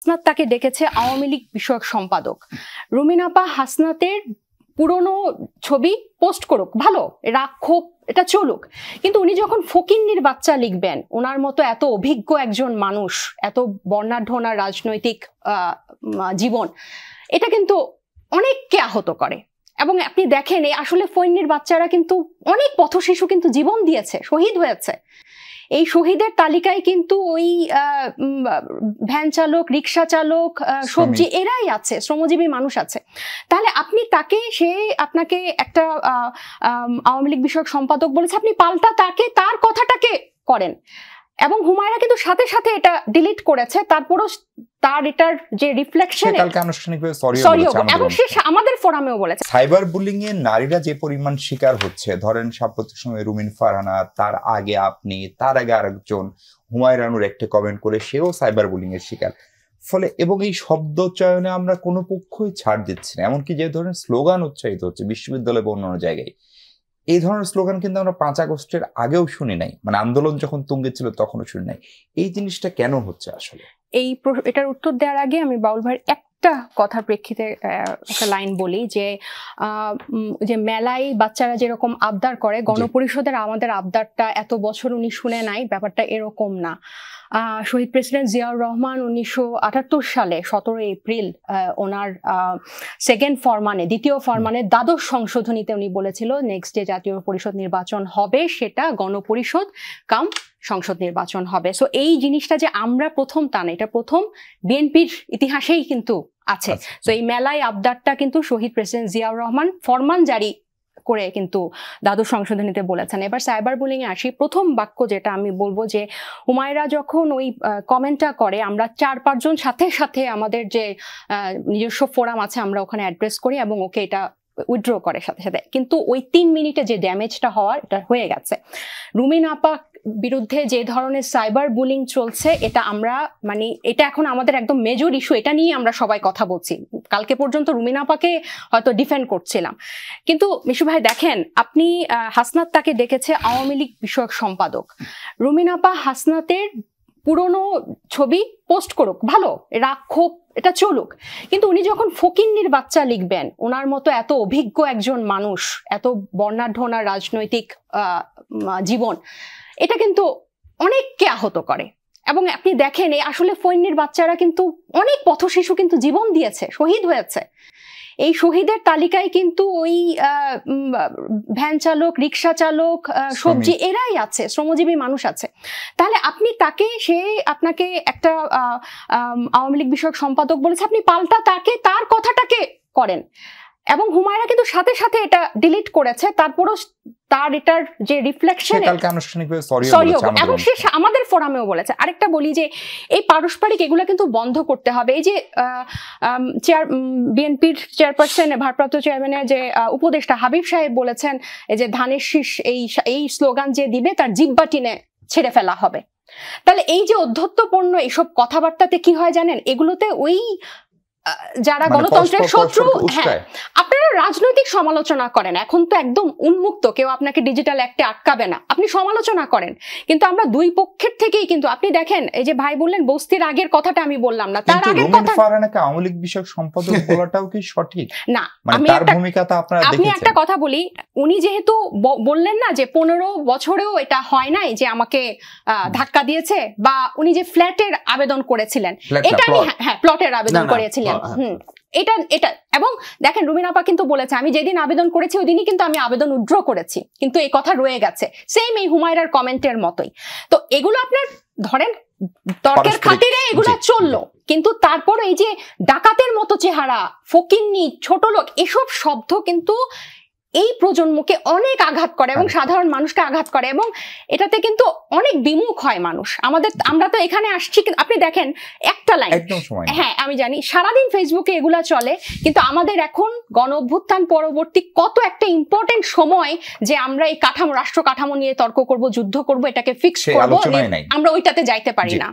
হাসনাত তাকে ডেকেছে আওয়ামী লীগ বিষয়ক সম্পাদক। রুমিন আপা হাসনাতের পুরনো ছবি পোস্ট করুক, ভালো, রাক্ষোভ এটা চলুক, কিন্তু উনি যখন ফকিন্নির বাচ্চা লিখবেন, ওনার মতো এত অভিজ্ঞ একজন মানুষ, এত বর্ণাঢ্য ওনার রাজনৈতিক জীবন, এটা কিন্তু অনেককে আহত করে। এবং আপনি দেখেন এই আসলে ফকিন্নির বাচ্চারা কিন্তু অনেক পথশিশু কিন্তু জীবন দিয়েছে, শহীদ হয়েছে। এই শহীদের তালিকায় কিন্তু ওই ভ্যান চালক, রিক্সা চালক, সবজি এরাই আছে, শ্রমজীবী মানুষ আছে। তাহলে আপনি তাকে, সে আপনাকে একটা আওয়ামী লীগ বিষয়ক সম্পাদক বলেছে, আপনি পাল্টা তাকে তার কথাটাকে করেন। এবং হুমায়রা কিন্তু সাথে সাথে এটা ডিলিট করেছে, তারপরও তার এটার যে রিফ্লেকশন এবং সে আমাদের ফোরামেও বলেছে। সাইবার বুলিং এ নারীরা যে পরিমাণ শিকার হচ্ছে, ধরেন সাম্প্রতিক সময় রুমিন ফারহানা, তার আগে আপনি, তার আগে আরেকজন হুমায়রানুর একটা কমেন্ট করে সেও সাইবার বুলিং এর শিকার। ফলে এবং এই শব্দ চয়নে আমরা কোনো পক্ষই ছাড় দিচ্ছি না। এমনকি যে ধরনের স্লোগান উচ্চারিত হচ্ছে বিশ্ববিদ্যালয় বা অন্যান্য জায়গায়, এই ধরনের স্লোগান কিন্তু আমরা 5 আগস্টের আগেও শুনি নাই, মানে আন্দোলন যখন তুঙ্গে ছিল তখনও শুনি নাই। এই জিনিসটা কেন হচ্ছে আসলে? এটার উত্তর দেওয়ার আগে আমি বাউল ভাইয়ের একটা কথার প্রেক্ষিতে একটা লাইন বলি, যে মেলায় বাচ্চারা যেরকম আবদার করে, গণপরিষদের আমাদের আবদারটা এত বছর উনি শুনে নাই, ব্যাপারটা এরকম না। শহীদ প্রেসিডেন্ট জিয়াউর রহমান 1978 সালে 17 এপ্রিল ওনার সেকেন্ড ফরমানে, দ্বিতীয় ফরমানে দ্বাদশ সংশোধনীতে উনি বলেছিল নেক্সট যে জাতীয় পরিষদ নির্বাচন হবে সেটা গণপরিষদ কাম সংসদ নির্বাচন হবে। সো এই জিনিসটা যে আমরা প্রথম তা না, এটা প্রথম বিএনপির ইতিহাসেই কিন্তু আছে। তো এই মেলায় আবদারটা কিন্তু শহীদ প্রেসিডেন্ট জিয়াউর রহমান ফরমান জারি করে কিন্তু দ্বাদশ সংশোধনীতে বলেছেন। এবার সাইবার বুলিং এ আসি। প্রথম বাক্য যেটা আমি বলবো, যে হুমায়রা যখন ওই কমেন্টটা করে, আমরা 4-5 জন সাথে সাথে আমাদের যে নিজস্ব ফোরাম আছে আমরা ওখানে অ্যাড্রেস করি এবং ওকে এটা উইথড্র করে সাথে সাথে, কিন্তু ওই 3 মিনিটে যে ড্যামেজটা হওয়ার এটা হয়ে গেছে। রুমিন আপা বিরুদ্ধে যে ধরনের সাইবার বুলিং চলছে, এটা আমরা মানে এটা এখন আমাদের একদম মেজর ইস্যু, এটা নিয়ে আমরা সবাই কথা বলছি। কালকে পর্যন্ত রুমিন আপাকে হয়তো ডিফেন্ড করছিলাম, কিন্তু মিশু ভাই দেখেন, আপনি হাসনাত তাকে ডেকেছে আওয়ামী লীগ বিষয়ক সম্পাদক। রুমিন আপা হাসনাতের পুরনো ছবি পোস্ট করুক, ভালো, রাক্ষোভ এটা চলুক, কিন্তু উনি যখন ফকিন্নির বাচ্চা লিখবেন, ওনার মতো এত অভিজ্ঞ একজন মানুষ, এত বর্ণাঢ্য ওনার রাজনৈতিক জীবন, এটা কিন্তু অনেককে আহত করে। এবং আপনি দেখেন এই আসলে ফকিন্নির বাচ্চারা কিন্তু অনেক পথশিশু কিন্তু জীবন দিয়েছে, শহীদ হয়েছে। এই শহীদের তালিকায় কিন্তু ওই ভ্যান চালক, রিক্সা চালক, সবজি এরাই আছে, শ্রমজীবী মানুষ আছে। তাহলে আপনি তাকে, সে আপনাকে একটা আওয়ামী লীগ বিষয়ক সম্পাদক বলেছে, আপনি পাল্টা তাকে তার কথাটাকে করেন। এবং হুমায়রা কিন্তু সাথে সাথে এটা ডিলিট করেছে, তারপরও তার এটার যে রিফ্লেকশন এবং সে আমাদের ফোরামেও বলেছে। আরেকটা বলি, যে এই পারস্পরিক এগুলো কিন্তু বন্ধ করতে হবে। এই যে বিএনপির চেয়ারপারসন, ভারপ্রাপ্ত চেয়ারম্যানের যে উপদেষ্টা হাবিব সাহেব বলেছেন, এই যে ধানের শীষ, এই স্লোগান যে দিবে তার জিহ্বা টিনে ছেড়ে ফেলা হবে। তাহলে এই যে অধ্যত্বপূর্ণ এইসব কথাবার্তাতে কি হয় জানেন, এগুলোতে ওই যারা গণতন্ত্রের শত্রু, হ্যাঁ, আপনারা রাজনৈতিক সমালোচনা করেন, এখন তো একদম উন্মুক্ত, কেউ আপনাকে ডিজিটাল অ্যাক্টে আটকাবে না, আপনি সমালোচনা করেন, কিন্তু আমরা দুই পক্ষের থেকেই কিন্তু, আপনি দেখেন এই যে ভাই বললেন বস্তির আগের কথাটা আমি বললাম না, তার আগের কথা ফারহানাকে আওয়ামী লীগ বিষয়ক সম্পাদক বলাটাও কি সঠিক না? আমি তার ভূমিকাটা আপনারা দেখেছেন। আমি একটা কথা বলি, উনি যেহেতু বললেন না যে 15 বছরেও এটা হয় নাই যে আমাকে ধাক্কা দিয়েছে, বা উনি যে ফ্ল্যাটের আবেদন করেছিলেন, এটা হ্যাঁ প্লটের আবেদন করেছিলেন, এটা এবং দেখেন রুমিন আপা কিন্তু বলেছে, আমি যেদিন আবেদন করেছি ওই দিনই কিন্তু আমি আবেদন উইথড্র করেছি, কিন্তু এই কথা রয়ে গেছে, সেম এই হুমায়রার কমেন্টের মতোই। তো এগুলো আপনার ধরেন তর্কের খাতিরে এগুলো চললো, কিন্তু তারপর এই যে ডাকাতের মতো চেহারা, ফকিন্নি, ছোট লোক, এসব শব্দ কিন্তু এই প্রজন্মকে অনেক আঘাত করে এবং সাধারণ মানুষকে আঘাত করে, এবং এটাতে কিন্তু অনেক বিমুখ হয় মানুষ। আমরা তো এখানে আসছি, আপনি দেখেন একটা লাইন, হ্যাঁ আমি জানি সারাদিন ফেসবুকে এগুলা চলে, কিন্তু আমাদের এখন গণ অভ্যুত্থান পরবর্তী কত একটা ইম্পর্টেন্ট সময়, যে আমরা এই রাষ্ট্র কাঠামো নিয়ে তর্ক করব, যুদ্ধ করব, এটাকে ফিক্স করবো, আমরা ওইটাতে যাইতে পারি না।